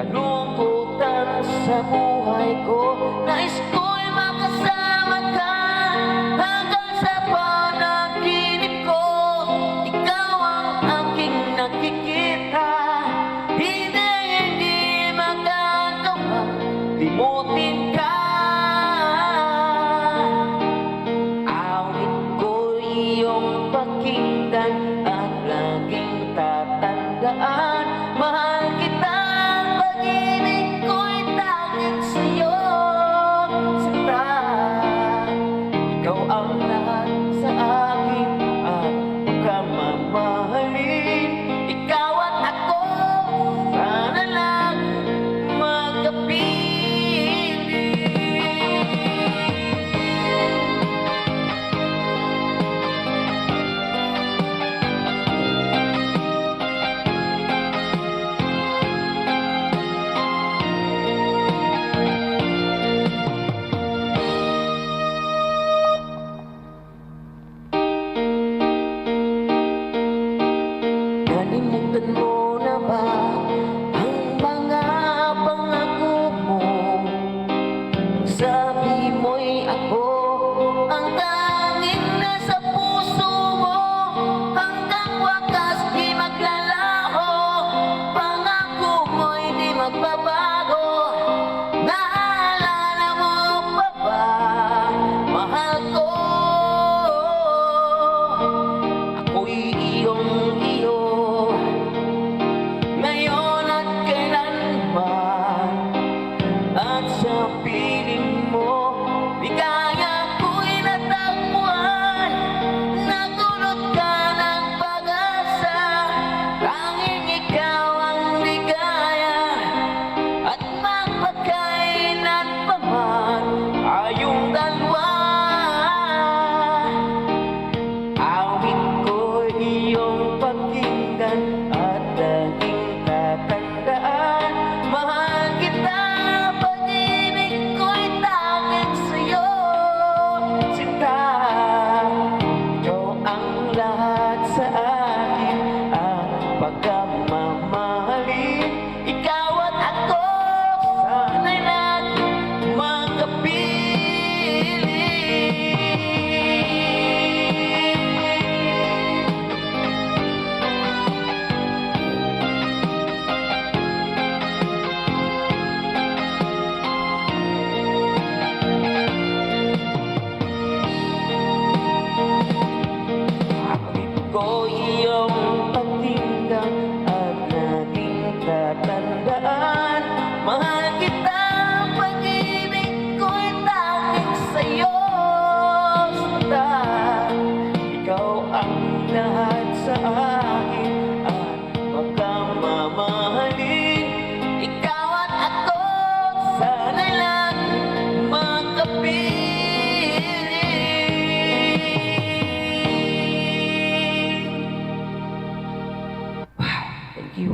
kalungkutan sa buhay ko. Nais ko'y makasama ka hanggang sa panaginip ko. Ikaw ang aking nakikita, hindi magagawa limutin ka. Awit ko iyong pakinggan at laging tatandaan. Mahal kita, pag-ibig ko'y tanging sa'yo, sinta. Ikaw ang lahat sa akin at pagkamamahalin. Ikaw at ako, sana lang magkapiling. Nalimutan mo na ba ang mga pangako mo? Sabi mo'y ako ang tanging nasa puso mo. Hanggang wakas di maglalaho, pangako mo'y di magbabago. Naalala mo pa ba, mahal ko? Ako'y iyong-iyo ngayon at kailanman, at sa piling mo ligaya ko'y natagpuan. Nagulot ka ng pag-asa, tanging ikaw ang ligaya, at magpagkailan pa man tayong dalawa. Awit ko iyong pakinggan at laging tatandaan. Mahal kita, pag-ibig ko'y tanging sa'yo, sinta. Ikaw ang lahat sa akin at pagkamamahalin. Ikaw at ako, sana'y laging magkapiling. Awit ko iyong pakinggan at laging tatandaan. Mahal kita, pag-ibig ko'y tanging sa'yo, sinta. Ikaw ang lahat sa akin at pagkamamahalin. Ikaw at ako, sana'y laging magkapiling. Thank you.